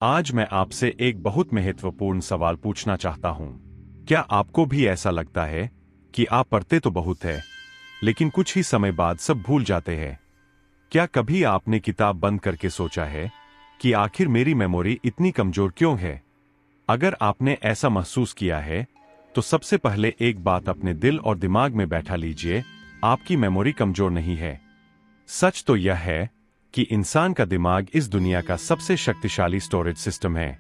आज मैं आपसे एक बहुत महत्वपूर्ण सवाल पूछना चाहता हूं। क्या आपको भी ऐसा लगता है कि आप पढ़ते तो बहुत है, लेकिन कुछ ही समय बाद सब भूल जाते हैं? क्या कभी आपने किताब बंद करके सोचा है कि आखिर मेरी मेमोरी इतनी कमजोर क्यों है? अगर आपने ऐसा महसूस किया है, तो सबसे पहले एक बात अपने दिल और दिमाग में बैठा लीजिए, आपकी मेमोरी कमजोर नहीं है। सच तो यह है कि इंसान का दिमाग इस दुनिया का सबसे शक्तिशाली स्टोरेज सिस्टम है।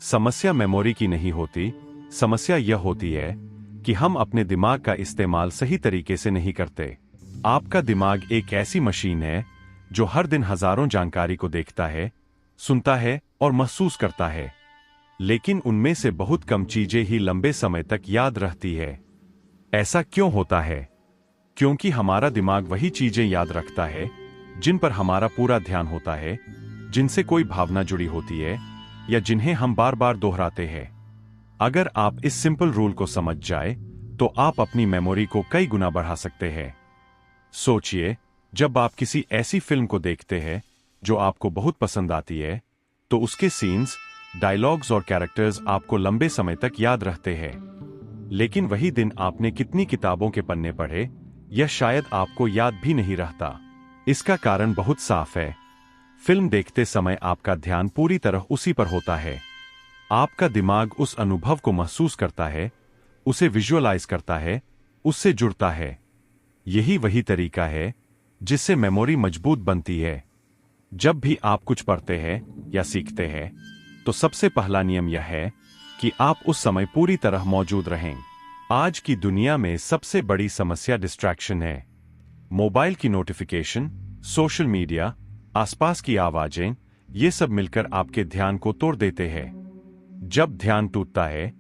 समस्या मेमोरी की नहीं होती, समस्या यह होती है कि हम अपने दिमाग का इस्तेमाल सही तरीके से नहीं करते। आपका दिमाग एक ऐसी मशीन है जो हर दिन हजारों जानकारी को देखता है, सुनता है और महसूस करता है, लेकिन उनमें से बहुत कम चीजें ही लंबे समय तक याद रहती है। ऐसा क्यों होता है? क्योंकि हमारा दिमाग वही चीजें याद रखता है जिन पर हमारा पूरा ध्यान होता है, जिनसे कोई भावना जुड़ी होती है या जिन्हें हम बार बार दोहराते हैं। अगर आप इस सिंपल रूल को समझ जाए, तो आप अपनी मेमोरी को कई गुना बढ़ा सकते हैं। सोचिए, जब आप किसी ऐसी फिल्म को देखते हैं जो आपको बहुत पसंद आती है, तो उसके सीन्स, डायलॉग्स और कैरेक्टर्स आपको लंबे समय तक याद रहते हैं। लेकिन वही दिन आपने कितनी किताबों के पन्ने पढ़े, यह शायद आपको याद भी नहीं रहता। इसका कारण बहुत साफ है। फिल्म देखते समय आपका ध्यान पूरी तरह उसी पर होता है। आपका दिमाग उस अनुभव को महसूस करता है, उसे विजुअलाइज करता है, उससे जुड़ता है। यही वही तरीका है जिससे मेमोरी मजबूत बनती है। जब भी आप कुछ पढ़ते हैं या सीखते हैं, तो सबसे पहला नियम यह है कि आप उस समय पूरी तरह मौजूद रहें। आज की दुनिया में सबसे बड़ी समस्या डिस्ट्रैक्शन है। मोबाइल की नोटिफिकेशन, सोशल मीडिया, आसपास की आवाजें, ये सब मिलकर आपके ध्यान को तोड़ देते हैं। जब ध्यान टूटता है,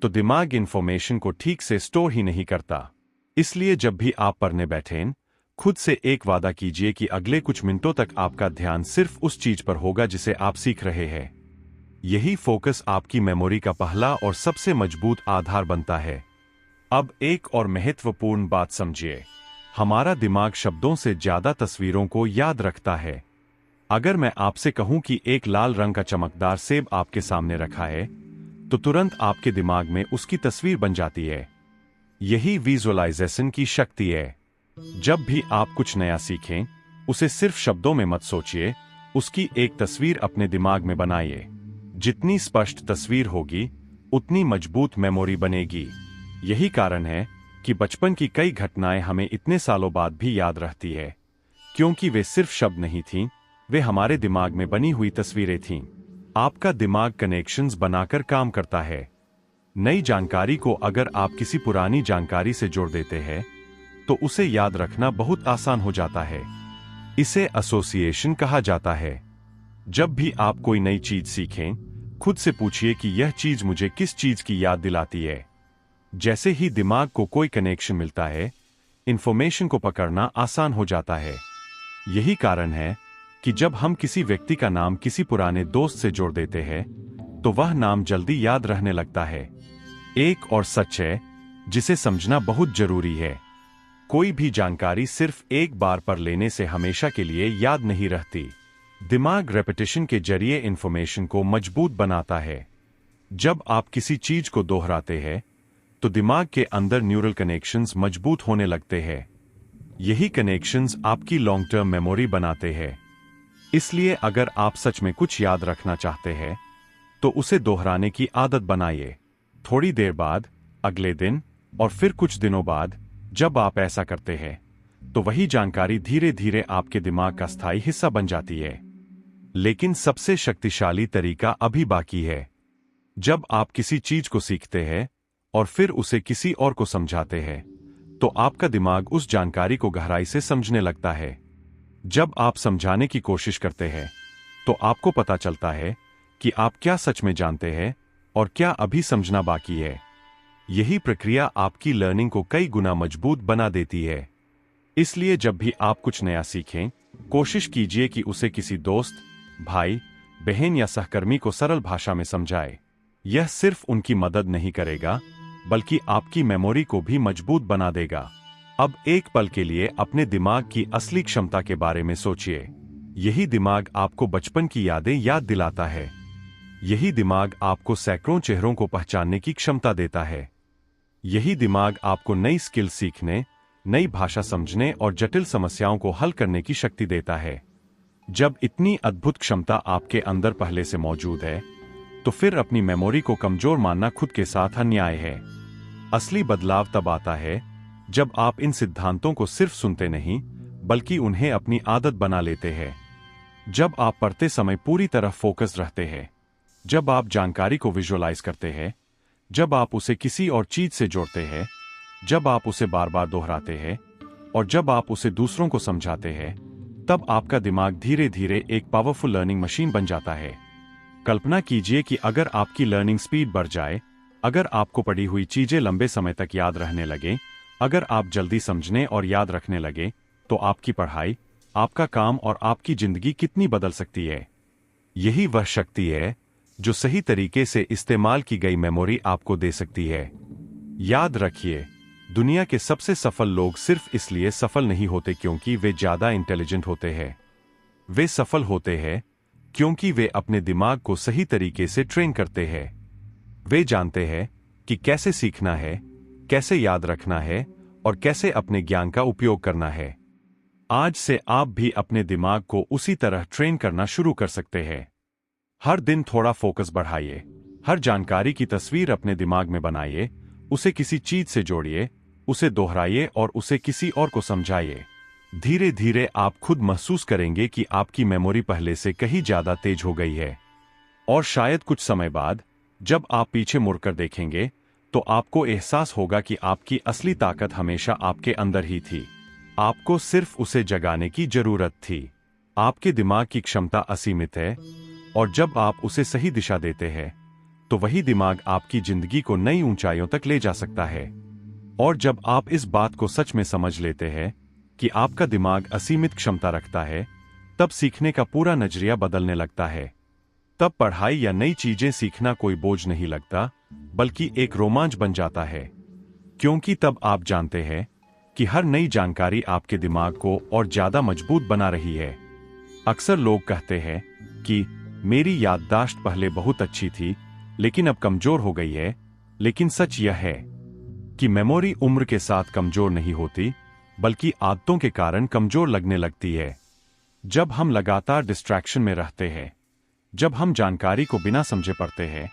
तो दिमाग इंफॉर्मेशन को ठीक से स्टोर ही नहीं करता। इसलिए जब भी आप पढ़ने बैठें, खुद से एक वादा कीजिए कि अगले कुछ मिनटों तक आपका ध्यान सिर्फ उस चीज पर होगा जिसे आप सीख रहे हैं। यही फोकस आपकी मेमोरी का पहला और सबसे मजबूत आधार बनता है। अब एक और महत्वपूर्ण बात समझिए। हमारा दिमाग शब्दों से ज्यादा तस्वीरों को याद रखता है। अगर मैं आपसे कहूं कि एक लाल रंग का चमकदार सेब आपके सामने रखा है, तो तुरंत आपके दिमाग में उसकी तस्वीर बन जाती है। यही विजुअलाइजेशन की शक्ति है। जब भी आप कुछ नया सीखें, उसे सिर्फ शब्दों में मत सोचिए, उसकी एक तस्वीर अपने दिमाग में बनाइए। जितनी स्पष्ट तस्वीर होगी, उतनी मजबूत मेमोरी बनेगी। यही कारण है कि बचपन की कई घटनाएं हमें इतने सालों बाद भी याद रहती है, क्योंकि वे सिर्फ शब्द नहीं थीं, वे हमारे दिमाग में बनी हुई तस्वीरें थीं। आपका दिमाग कनेक्शंस बनाकर काम करता है। नई जानकारी को अगर आप किसी पुरानी जानकारी से जोड़ देते हैं, तो उसे याद रखना बहुत आसान हो जाता है। इसे एसोसिएशन कहा जाता है। जब भी आप कोई नई चीज सीखें, खुद से पूछिए कि यह चीज मुझे किस चीज की याद दिलाती है। जैसे ही दिमाग को कोई कनेक्शन मिलता है, इंफॉर्मेशन को पकड़ना आसान हो जाता है। यही कारण है कि जब हम किसी व्यक्ति का नाम किसी पुराने दोस्त से जोड़ देते हैं, तो वह नाम जल्दी याद रहने लगता है। एक और सच है जिसे समझना बहुत जरूरी है। कोई भी जानकारी सिर्फ एक बार पढ़ लेने से हमेशा के लिए याद नहीं रहती। दिमाग रेपिटेशन के जरिए इंफॉर्मेशन को मजबूत बनाता है। जब आप किसी चीज को दोहराते हैं, तो दिमाग के अंदर न्यूरल कनेक्शंस मजबूत होने लगते हैं। यही कनेक्शंस आपकी लॉन्ग टर्म मेमोरी बनाते हैं। इसलिए अगर आप सच में कुछ याद रखना चाहते हैं, तो उसे दोहराने की आदत बनाइए। थोड़ी देर बाद, अगले दिन और फिर कुछ दिनों बाद, जब आप ऐसा करते हैं, तो वही जानकारी धीरे धीरे आपके दिमाग का स्थायी हिस्सा बन जाती है। लेकिन सबसे शक्तिशाली तरीका अभी बाकी है। जब आप किसी चीज को सीखते हैं और फिर उसे किसी और को समझाते हैं, तो आपका दिमाग उस जानकारी को गहराई से समझने लगता है। जब आप समझाने की कोशिश करते हैं, तो आपको पता चलता है कि आप क्या सच में जानते हैं और क्या अभी समझना बाकी है। यही प्रक्रिया आपकी लर्निंग को कई गुना मजबूत बना देती है। इसलिए जब भी आप कुछ नया सीखें, कोशिश कीजिए कि उसे किसी दोस्त, भाई, बहन या सहकर्मी को सरल भाषा में समझाए। यह सिर्फ उनकी मदद नहीं करेगा, बल्कि आपकी मेमोरी को भी मजबूत बना देगा। अब एक पल के लिए अपने दिमाग की असली क्षमता के बारे में सोचिए। यही दिमाग आपको बचपन की यादें याद दिलाता है। यही दिमाग आपको सैकड़ों चेहरों को पहचानने की क्षमता देता है। यही दिमाग आपको नई स्किल सीखने, नई भाषा समझने और जटिल समस्याओं को हल करने की शक्ति देता है। जब इतनी अद्भुत क्षमता आपके अंदर पहले से मौजूद है, तो फिर अपनी मेमोरी को कमजोर मानना खुद के साथ अन्याय है। असली बदलाव तब आता है जब आप इन सिद्धांतों को सिर्फ सुनते नहीं, बल्कि उन्हें अपनी आदत बना लेते हैं। जब आप पढ़ते समय पूरी तरह फोकस रहते हैं, जब आप जानकारी को विजुअलाइज करते हैं, जब आप उसे किसी और चीज से जोड़ते हैं, जब आप उसे बार बार दोहराते हैं और जब आप उसे दूसरों को समझाते हैं, तब आपका दिमाग धीरे धीरे एक पावरफुल लर्निंग मशीन बन जाता है। कल्पना कीजिए कि अगर आपकी लर्निंग स्पीड बढ़ जाए, अगर आपको पढ़ी हुई चीजें लंबे समय तक याद रहने लगे, अगर आप जल्दी समझने और याद रखने लगे, तो आपकी पढ़ाई, आपका काम और आपकी जिंदगी कितनी बदल सकती है। यही वह शक्ति है जो सही तरीके से इस्तेमाल की गई मेमोरी आपको दे सकती है। याद रखिए, दुनिया के सबसे सफल लोग सिर्फ इसलिए सफल नहीं होते क्योंकि वे ज्यादा इंटेलिजेंट होते हैं। वे सफल होते हैं क्योंकि वे अपने दिमाग को सही तरीके से ट्रेन करते हैं। वे जानते हैं कि कैसे सीखना है, कैसे याद रखना है और कैसे अपने ज्ञान का उपयोग करना है। आज से आप भी अपने दिमाग को उसी तरह ट्रेन करना शुरू कर सकते हैं। हर दिन थोड़ा फोकस बढ़ाइए, हर जानकारी की तस्वीर अपने दिमाग में बनाइए, उसे किसी चीज से जोड़िए, उसे दोहराइए और उसे किसी और को समझाइए। धीरे धीरे आप खुद महसूस करेंगे कि आपकी मेमोरी पहले से कहीं ज्यादा तेज हो गई है। और शायद कुछ समय बाद, जब आप पीछे मुड़कर देखेंगे, तो आपको एहसास होगा कि आपकी असली ताकत हमेशा आपके अंदर ही थी। आपको सिर्फ उसे जगाने की जरूरत थी। आपके दिमाग की क्षमता असीमित है, और जब आप उसे सही दिशा देते हैं, तो वही दिमाग आपकी जिंदगी को नई ऊंचाइयों तक ले जा सकता है। और जब आप इस बात को सच में समझ लेते हैं कि आपका दिमाग असीमित क्षमता रखता है, तब सीखने का पूरा नजरिया बदलने लगता है। तब पढ़ाई या नई चीजें सीखना कोई बोझ नहीं लगता, बल्कि एक रोमांच बन जाता है। क्योंकि तब आप जानते हैं कि हर नई जानकारी आपके दिमाग को और ज्यादा मजबूत बना रही है। अक्सर लोग कहते हैं कि मेरी याददाश्त पहले बहुत अच्छी थी, लेकिन अब कमजोर हो गई है। लेकिन सच यह है कि मेमोरी उम्र के साथ कमजोर नहीं होती, बल्कि आदतों के कारण कमजोर लगने लगती है। जब हम लगातार डिस्ट्रैक्शन में रहते हैं, जब हम जानकारी को बिना समझे पढ़ते हैं,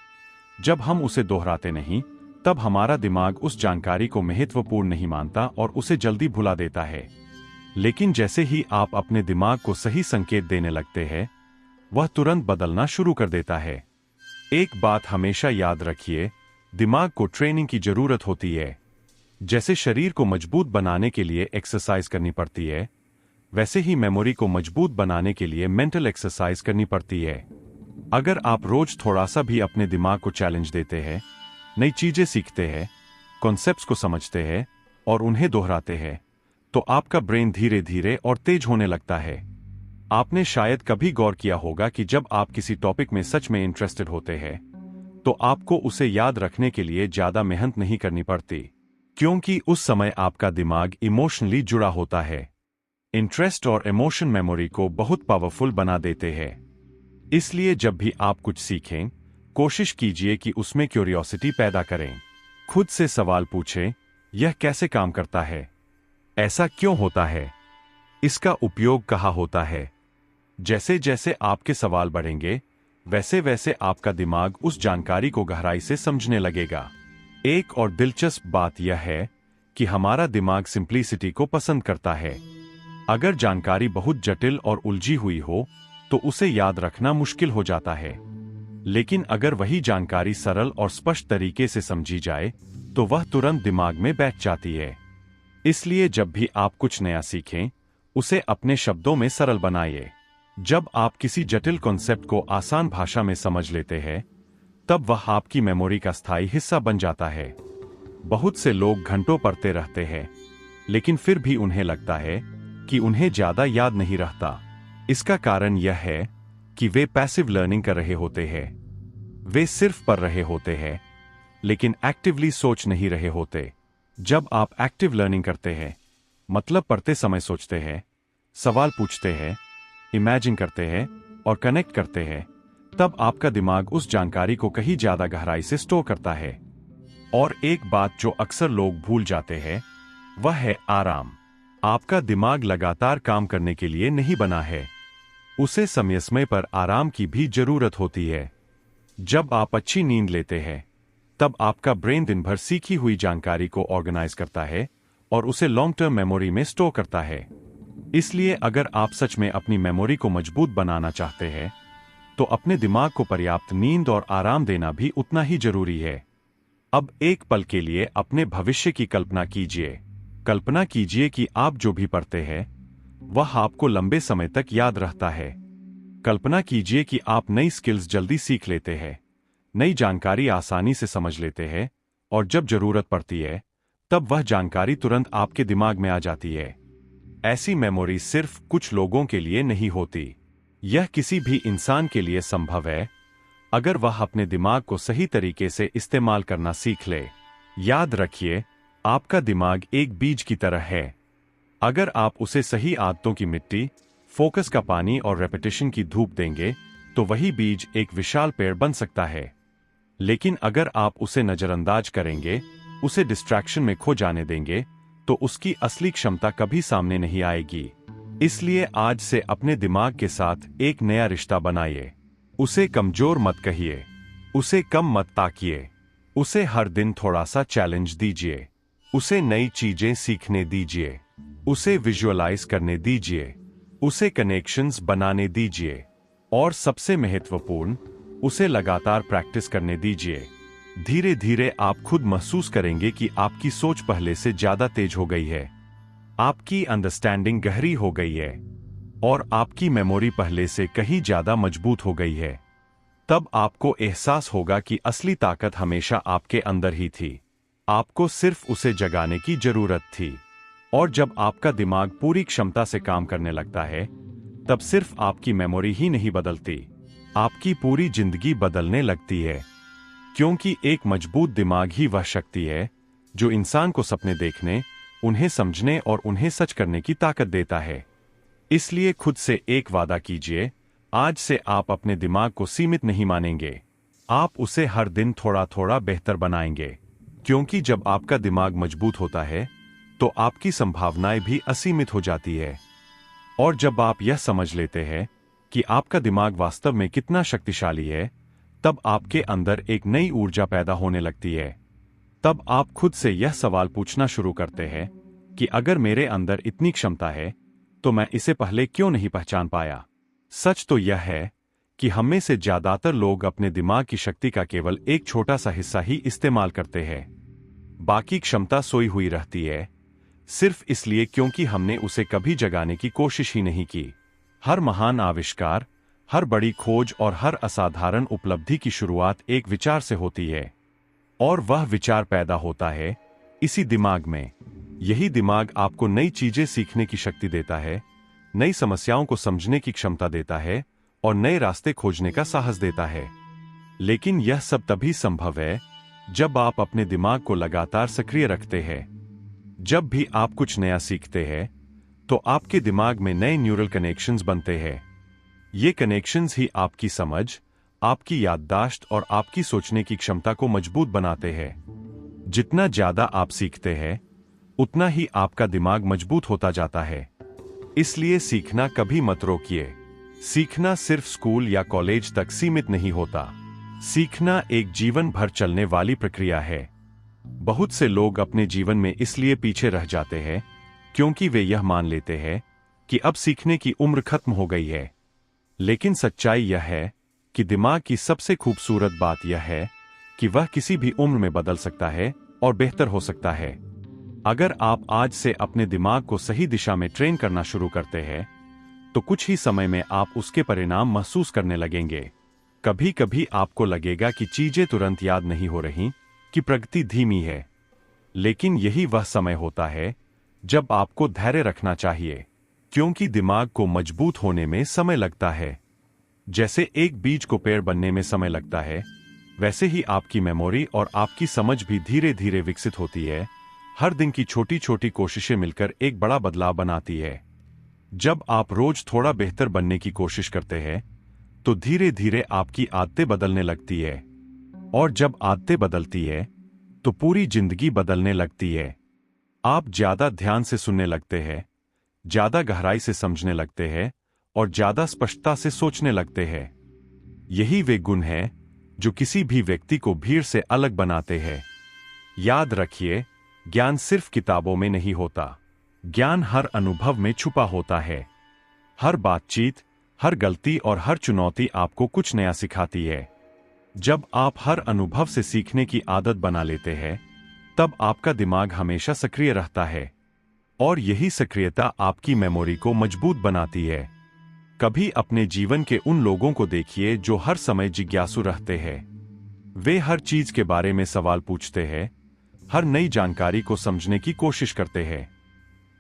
जब हम उसे दोहराते नहीं, तब हमारा दिमाग उस जानकारी को महत्वपूर्ण नहीं मानता और उसे जल्दी भुला देता है। लेकिन जैसे ही आप अपने दिमाग को सही संकेत देने लगते हैं, वह तुरंत बदलना शुरू कर देता है। एक बात हमेशा याद रखिए, दिमाग को ट्रेनिंग की जरूरत होती है। जैसे शरीर को मजबूत बनाने के लिए एक्सरसाइज करनी पड़ती है, वैसे ही मेमोरी को मजबूत बनाने के लिए मेंटल एक्सरसाइज करनी पड़ती है। अगर आप रोज थोड़ा सा भी अपने दिमाग को चैलेंज देते हैं, नई चीजें सीखते हैं, कॉन्सेप्ट्स को समझते हैं और उन्हें दोहराते हैं, तो आपका ब्रेन धीरे धीरे और तेज होने लगता है। आपने शायद कभी गौर किया होगा कि जब आप किसी टॉपिक में सच में इंटरेस्टेड होते हैं, तो आपको उसे याद रखने के लिए ज्यादा मेहनत नहीं करनी पड़ती, क्योंकि उस समय आपका दिमाग इमोशनली जुड़ा होता है। इंटरेस्ट और इमोशन मेमोरी को बहुत पावरफुल बना देते हैं। इसलिए जब भी आप कुछ सीखें, कोशिश कीजिए कि उसमें क्यूरियोसिटी पैदा करें। खुद से सवाल पूछें, यह कैसे काम करता है? ऐसा क्यों होता है? इसका उपयोग कहाँ होता है? जैसे जैसे आपके सवाल बढ़ेंगे, वैसे वैसे आपका दिमाग उस जानकारी को गहराई से समझने लगेगा। एक और दिलचस्प बात यह है कि हमारा दिमाग सिंप्लिसिटी को पसंद करता है। अगर जानकारी बहुत जटिल और उलझी हुई हो, तो उसे याद रखना मुश्किल हो जाता है। लेकिन अगर वही जानकारी सरल और स्पष्ट तरीके से समझी जाए, तो वह तुरंत दिमाग में बैठ जाती है। इसलिए जब भी आप कुछ नया सीखें, उसे अपने शब्दों में सरल बनाइए। जब आप किसी जटिल कॉन्सेप्ट को आसान भाषा में समझ लेते हैं, तब वह आपकी मेमोरी का स्थायी हिस्सा बन जाता है। बहुत से लोग घंटों पढ़ते रहते हैं, लेकिन फिर भी उन्हें लगता है कि उन्हें ज्यादा याद नहीं रहता। इसका कारण यह है कि वे पैसिव लर्निंग कर रहे होते हैं। वे सिर्फ पढ़ रहे होते हैं, लेकिन एक्टिवली सोच नहीं रहे होते। जब आप एक्टिव लर्निंग करते हैं, मतलब पढ़ते समय सोचते हैं, सवाल पूछते हैं, इमेजिन करते हैं और कनेक्ट करते हैं, तब आपका दिमाग उस जानकारी को कहीं ज्यादा गहराई से स्टोर करता है। और एक बात जो अक्सर लोग भूल जाते हैं, वह है आराम। आपका दिमाग लगातार काम करने के लिए नहीं बना है, उसे समय समय पर आराम की भी जरूरत होती है। जब आप अच्छी नींद लेते हैं, तब आपका ब्रेन दिन भर सीखी हुई जानकारी को ऑर्गेनाइज करता है और उसे लॉन्ग टर्म मेमोरी में स्टोर करता है। इसलिए अगर आप सच में अपनी मेमोरी को मजबूत बनाना चाहते हैं, तो अपने दिमाग को पर्याप्त नींद और आराम देना भी उतना ही जरूरी है। अब एक पल के लिए अपने भविष्य की कल्पना कीजिए। कल्पना कीजिए कि आप जो भी पढ़ते हैं, वह आपको लंबे समय तक याद रहता है। कल्पना कीजिए कि आप नई स्किल्स जल्दी सीख लेते हैं, नई जानकारी आसानी से समझ लेते हैं, और जब जरूरत पड़ती है, तब वह जानकारी तुरंत आपके दिमाग में आ जाती है। ऐसी मेमोरी सिर्फ कुछ लोगों के लिए नहीं होती, यह किसी भी इंसान के लिए संभव है, अगर वह अपने दिमाग को सही तरीके से इस्तेमाल करना सीख ले। याद रखिए, आपका दिमाग एक बीज की तरह है। अगर आप उसे सही आदतों की मिट्टी, फोकस का पानी और रेपिटेशन की धूप देंगे, तो वही बीज एक विशाल पेड़ बन सकता है। लेकिन अगर आप उसे नजरअंदाज करेंगे, उसे डिस्ट्रैक्शन में खो जाने देंगे, तो उसकी असली क्षमता कभी सामने नहीं आएगी। इसलिए आज से अपने दिमाग के साथ एक नया रिश्ता बनाइए। उसे कमजोर मत कहिए, उसे कम मत ताकिए, उसे हर दिन थोड़ा सा चैलेंज दीजिए, उसे नई चीजें सीखने दीजिए, उसे विजुअलाइज करने दीजिए, उसे कनेक्शंस बनाने दीजिए, और सबसे महत्वपूर्ण, उसे लगातार प्रैक्टिस करने दीजिए। धीरे धीरे आप खुद महसूस करेंगे कि आपकी सोच पहले से ज्यादा तेज हो गई है, आपकी अंडरस्टैंडिंग गहरी हो गई है, और आपकी मेमोरी पहले से कहीं ज्यादा मजबूत हो गई है। तब आपको एहसास होगा कि असली ताकत हमेशा आपके अंदर ही थी, आपको सिर्फ उसे जगाने की जरूरत थी। और जब आपका दिमाग पूरी क्षमता से काम करने लगता है, तब सिर्फ आपकी मेमोरी ही नहीं बदलती, आपकी पूरी जिंदगी बदलने लगती है। क्योंकि एक मजबूत दिमाग ही वह शक्ति है जो इंसान को सपने देखने, उन्हें समझने और उन्हें सच करने की ताकत देता है। इसलिए खुद से एक वादा कीजिए, आज से आप अपने दिमाग को सीमित नहीं मानेंगे, आप उसे हर दिन थोड़ा थोड़ा बेहतर बनाएंगे। क्योंकि जब आपका दिमाग मजबूत होता है, तो आपकी संभावनाएं भी असीमित हो जाती है। और जब आप यह समझ लेते हैं कि आपका दिमाग वास्तव में कितना शक्तिशाली है, तब आपके अंदर एक नई ऊर्जा पैदा होने लगती है। तब आप खुद से यह सवाल पूछना शुरू करते हैं कि अगर मेरे अंदर इतनी क्षमता है, तो मैं इसे पहले क्यों नहीं पहचान पाया। सच तो यह है कि हम में से ज्यादातर लोग अपने दिमाग की शक्ति का केवल एक छोटा सा हिस्सा ही इस्तेमाल करते हैं। बाकी क्षमता सोई हुई रहती है, सिर्फ इसलिए क्योंकि हमने उसे कभी जगाने की कोशिश ही नहीं की। हर महान आविष्कार, हर बड़ी खोज और हर असाधारण उपलब्धि की शुरुआत एक विचार से होती है, और वह विचार पैदा होता है इसी दिमाग में। यही दिमाग आपको नई चीजें सीखने की शक्ति देता है, नई समस्याओं को समझने की क्षमता देता है, और नए रास्ते खोजने का साहस देता है। लेकिन यह सब तभी संभव है जब आप अपने दिमाग को लगातार सक्रिय रखते हैं। जब भी आप कुछ नया सीखते हैं, तो आपके दिमाग में नए न्यूरल कनेक्शंस बनते हैं। ये कनेक्शंस ही आपकी समझ, आपकी याददाश्त और आपकी सोचने की क्षमता को मजबूत बनाते हैं। जितना ज्यादा आप सीखते हैं, उतना ही आपका दिमाग मजबूत होता जाता है। इसलिए सीखना कभी मत रोकिए। सीखना सिर्फ स्कूल या कॉलेज तक सीमित नहीं होता। सीखना एक जीवन भर चलने वाली प्रक्रिया है। बहुत से लोग अपने जीवन में इसलिए पीछे रह जाते हैं क्योंकि वे यह मान लेते हैं कि अब सीखने की उम्र खत्म हो गई है। लेकिन सच्चाई यह है कि दिमाग की सबसे खूबसूरत बात यह है कि वह किसी भी उम्र में बदल सकता है और बेहतर हो सकता है। अगर आप आज से अपने दिमाग को सही दिशा में ट्रेन करना शुरू करते हैं, तो कुछ ही समय में आप उसके परिणाम महसूस करने लगेंगे। कभी कभी आपको लगेगा कि चीजें तुरंत याद नहीं हो रही, कि प्रगति धीमी है, लेकिन यही वह समय होता है जब आपको धैर्य रखना चाहिए, क्योंकि दिमाग को मजबूत होने में समय लगता है। जैसे एक बीज को पेड़ बनने में समय लगता है, वैसे ही आपकी मेमोरी और आपकी समझ भी धीरे धीरे विकसित होती है। हर दिन की छोटी छोटी कोशिशें मिलकर एक बड़ा बदलाव बनाती है। जब आप रोज थोड़ा बेहतर बनने की कोशिश करते हैं, तो धीरे धीरे आपकी आदतें बदलने लगती है। और जब आदतें बदलती है तो पूरी जिंदगी बदलने लगती है। आप ज्यादा ध्यान से सुनने लगते हैं, ज्यादा गहराई से समझने लगते हैं और ज्यादा स्पष्टता से सोचने लगते हैं। यही वे गुण हैं जो किसी भी व्यक्ति को भीड़ से अलग बनाते हैं। याद रखिए, ज्ञान सिर्फ किताबों में नहीं होता। ज्ञान हर अनुभव में छुपा होता है। हर बातचीत, हर गलती और हर चुनौती आपको कुछ नया सिखाती है। जब आप हर अनुभव से सीखने की आदत बना लेते हैं, तब आपका दिमाग हमेशा सक्रिय रहता है और यही सक्रियता आपकी मेमोरी को मजबूत बनाती है। कभी अपने जीवन के उन लोगों को देखिए जो हर समय जिज्ञासु रहते हैं। वे हर चीज के बारे में सवाल पूछते हैं, हर नई जानकारी को समझने की कोशिश करते हैं।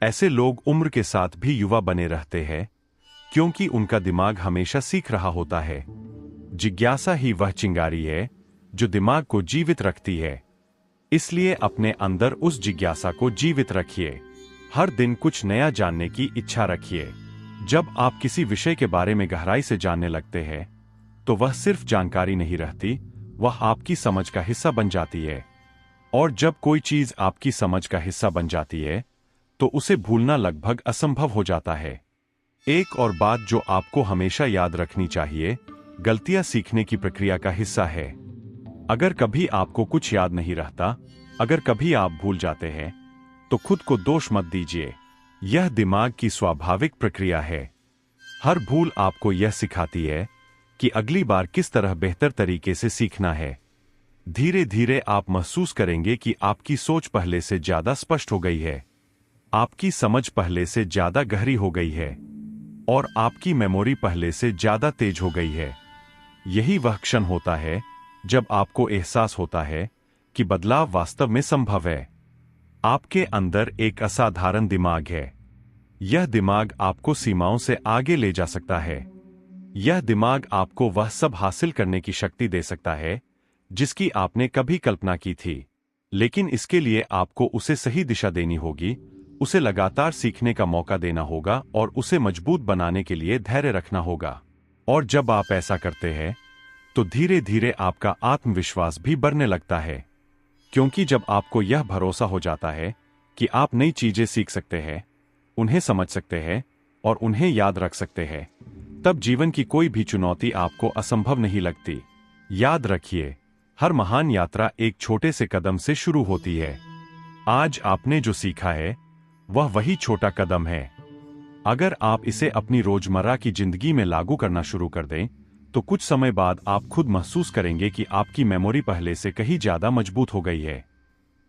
ऐसे लोग उम्र के साथ भी युवा बने रहते हैं, क्योंकि उनका दिमाग हमेशा सीख रहा होता है। जिज्ञासा ही वह चिंगारी है जो दिमाग को जीवित रखती है। इसलिए अपने अंदर उस जिज्ञासा को जीवित रखिए। हर दिन कुछ नया जानने की इच्छा रखिए। जब आप किसी विषय के बारे में गहराई से जानने लगते हैं, तो वह सिर्फ जानकारी नहीं रहती, वह आपकी समझ का हिस्सा बन जाती है। और जब कोई चीज आपकी समझ का हिस्सा बन जाती है, तो उसे भूलना लगभग असंभव हो जाता है। एक और बात जो आपको हमेशा याद रखनी चाहिए, गलतियां सीखने की प्रक्रिया का हिस्सा है। अगर कभी आपको कुछ याद नहीं रहता, अगर कभी आप भूल जाते हैं, तो खुद को दोष मत दीजिए। यह दिमाग की स्वाभाविक प्रक्रिया है। हर भूल आपको यह सिखाती है कि अगली बार किस तरह बेहतर तरीके से सीखना है। धीरे धीरे आप महसूस करेंगे कि आपकी सोच पहले से ज्यादा स्पष्ट हो गई है, आपकी समझ पहले से ज्यादा गहरी हो गई है और आपकी मेमोरी पहले से ज्यादा तेज हो गई है। यही वह क्षण होता है जब आपको एहसास होता है कि बदलाव वास्तव में संभव है। आपके अंदर एक असाधारण दिमाग है। यह दिमाग आपको सीमाओं से आगे ले जा सकता है। यह दिमाग आपको वह सब हासिल करने की शक्ति दे सकता है जिसकी आपने कभी कल्पना की थी। लेकिन इसके लिए आपको उसे सही दिशा देनी होगी, उसे लगातार सीखने का मौका देना होगा और उसे मजबूत बनाने के लिए धैर्य रखना होगा। और जब आप ऐसा करते हैं, तो धीरे धीरे आपका आत्मविश्वास भी बढ़ने लगता है, क्योंकि जब आपको यह भरोसा हो जाता है कि आप नई चीजें सीख सकते हैं, उन्हें समझ सकते हैं और उन्हें याद रख सकते हैं, तब जीवन की कोई भी चुनौती आपको असंभव नहीं लगती। याद रखिए, हर महान यात्रा एक छोटे से कदम से शुरू होती है। आज आपने जो सीखा है, वह वही छोटा कदम है। अगर आप इसे अपनी रोजमर्रा की जिंदगी में लागू करना शुरू कर दें, तो कुछ समय बाद आप खुद महसूस करेंगे कि आपकी मेमोरी पहले से कहीं ज्यादा मजबूत हो गई है।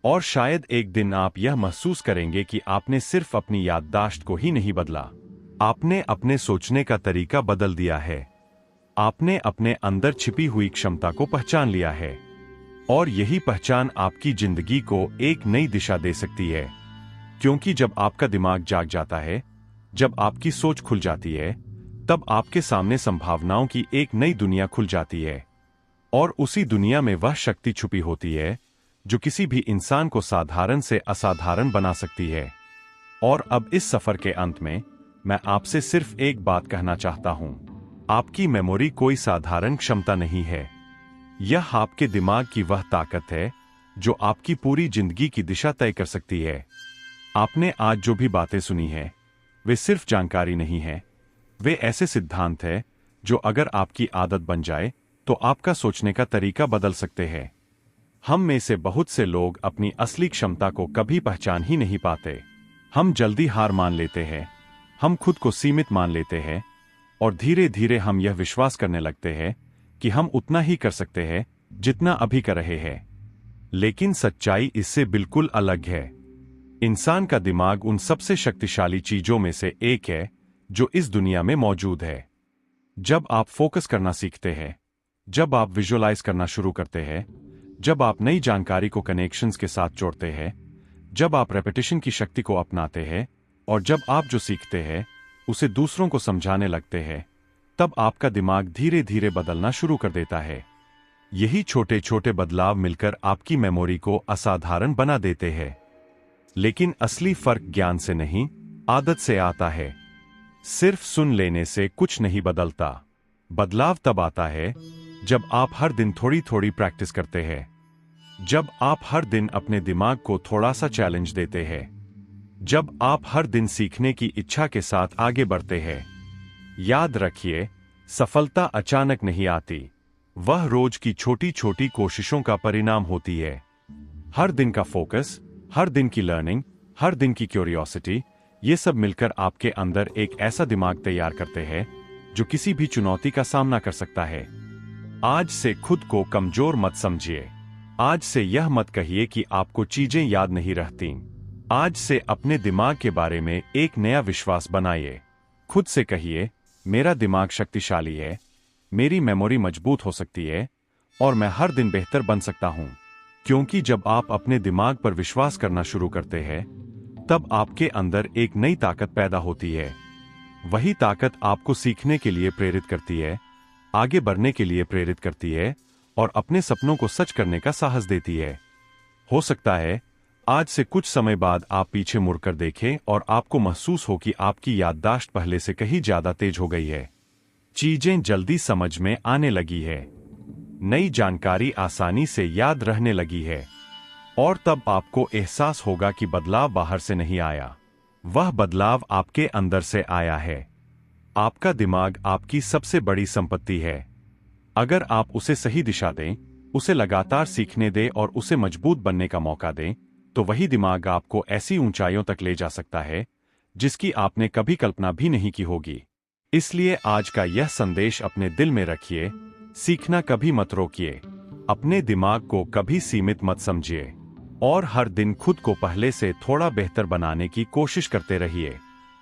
और शायद एक दिन आप यह महसूस करेंगे कि आपने सिर्फ अपनी याददाश्त को ही नहीं बदला, आपने अपने सोचने का तरीका बदल दिया है। आपने अपने अंदर छिपी हुई क्षमता को पहचान लिया है। और यही पहचान आपकी जिंदगी को एक नई दिशा दे सकती है। क्योंकि जब आपका दिमाग जाग जाता है, जब आपकी सोच खुल जाती है, तब आपके सामने संभावनाओं की एक नई दुनिया खुल जाती है। और उसी दुनिया में वह शक्ति छुपी होती है जो किसी भी इंसान को साधारण से असाधारण बना सकती है। और अब इस सफर के अंत में मैं आपसे सिर्फ एक बात कहना चाहता हूं। आपकी मेमोरी कोई साधारण क्षमता नहीं है। यह आपके दिमाग की वह ताकत है जो आपकी पूरी जिंदगी की दिशा तय कर सकती है। आपने आज जो भी बातें सुनी हैं, वे सिर्फ जानकारी नहीं है, वे ऐसे सिद्धांत हैं जो अगर आपकी आदत बन जाए तो आपका सोचने का तरीका बदल सकते हैं। हम में से बहुत से लोग अपनी असली क्षमता को कभी पहचान ही नहीं पाते। हम जल्दी हार मान लेते हैं, हम खुद को सीमित मान लेते हैं और धीरे धीरे हम यह विश्वास करने लगते हैं कि हम उतना ही कर सकते हैं जितना अभी कर रहे हैं। लेकिन सच्चाई इससे बिल्कुल अलग है। इंसान का दिमाग उन सबसे शक्तिशाली चीजों में से एक है जो इस दुनिया में मौजूद है। जब आप फोकस करना सीखते हैं, जब आप विजुअलाइज करना शुरू करते हैं, जब आप नई जानकारी को कनेक्शंस के साथ जोड़ते हैं, जब आप रेपिटेशन की शक्ति को अपनाते हैं और जब आप जो सीखते हैं उसे दूसरों को समझाने लगते हैं, तब आपका दिमाग धीरे धीरे बदलना शुरू कर देता है। यही छोटे छोटे बदलाव मिलकर आपकी मेमोरी को असाधारण बना देते हैं। लेकिन असली फर्क ज्ञान से नहीं, आदत से आता है। सिर्फ सुन लेने से कुछ नहीं बदलता, बदलाव तब आता है जब आप हर दिन थोड़ी थोड़ी प्रैक्टिस करते हैं, जब आप हर दिन अपने दिमाग को थोड़ा सा चैलेंज देते हैं, जब आप हर दिन सीखने की इच्छा के साथ आगे बढ़ते हैं। याद रखिए, सफलता अचानक नहीं आती, वह रोज की छोटी छोटी कोशिशों का परिणाम होती है। हर दिन का फोकस, हर दिन की लर्निंग, हर दिन की क्यूरियोसिटी, ये सब मिलकर आपके अंदर एक ऐसा दिमाग तैयार करते हैं जो किसी भी चुनौती का सामना कर सकता है। आज से खुद को कमजोर मत समझिए। आज से यह मत कहिए कि आपको चीजें याद नहीं रहती। आज से अपने दिमाग के बारे में एक नया विश्वास बनाइए। खुद से कहिए, मेरा दिमाग शक्तिशाली है, मेरी मेमोरी मजबूत हो सकती है और मैं हर दिन बेहतर बन सकता हूं। क्योंकि जब आप अपने दिमाग पर विश्वास करना शुरू करते हैं, तब आपके अंदर एक नई ताकत पैदा होती है। वही ताकत आपको सीखने के लिए प्रेरित करती है, आगे बढ़ने के लिए प्रेरित करती है और अपने सपनों को सच करने का साहस देती है। हो सकता है आज से कुछ समय बाद आप पीछे मुड़कर देखें और आपको महसूस हो कि आपकी याददाश्त पहले से कहीं ज्यादा तेज हो गई है। चीजें जल्दी समझ में आने लगी है, नई जानकारी आसानी से याद रहने लगी है और तब आपको एहसास होगा कि बदलाव बाहर से नहीं आया, वह बदलाव आपके अंदर से आया है। आपका दिमाग आपकी सबसे बड़ी संपत्ति है। अगर आप उसे सही दिशा दें, उसे लगातार सीखने दें और उसे मजबूत बनने का मौका दें, तो वही दिमाग आपको ऐसी ऊंचाइयों तक ले जा सकता है जिसकी आपने कभी कल्पना भी नहीं की होगी। इसलिए आज का यह संदेश अपने दिल में रखिए, सीखना कभी मत रोकिए, अपने दिमाग को कभी सीमित मत समझिए और हर दिन खुद को पहले से थोड़ा बेहतर बनाने की कोशिश करते रहिए।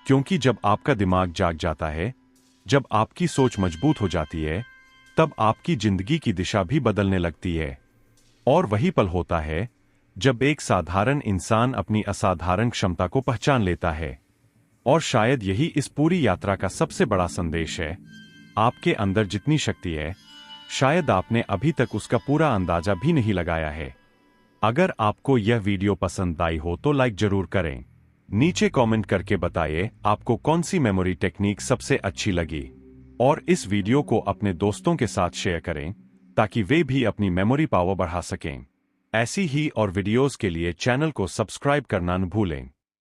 क्योंकि जब आपका दिमाग जाग जाता है, जब आपकी सोच मजबूत हो जाती है, तब आपकी जिंदगी की दिशा भी बदलने लगती है। और वही पल होता है जब एक साधारण इंसान अपनी असाधारण क्षमता को पहचान लेता है। और शायद यही इस पूरी यात्रा का सबसे बड़ा संदेश है। आपके अंदर जितनी शक्ति है, शायद आपने अभी तक उसका पूरा अंदाजा भी नहीं लगाया है। अगर आपको यह वीडियो पसंद आई हो तो लाइक जरूर करें। नीचे कमेंट करके बताइए आपको कौन सी मेमोरी टेक्निक सबसे अच्छी लगी और इस वीडियो को अपने दोस्तों के साथ शेयर करें ताकि वे भी अपनी मेमोरी पावर बढ़ा सकें। ऐसी ही और वीडियोस के लिए चैनल को सब्सक्राइब करना न भूलें।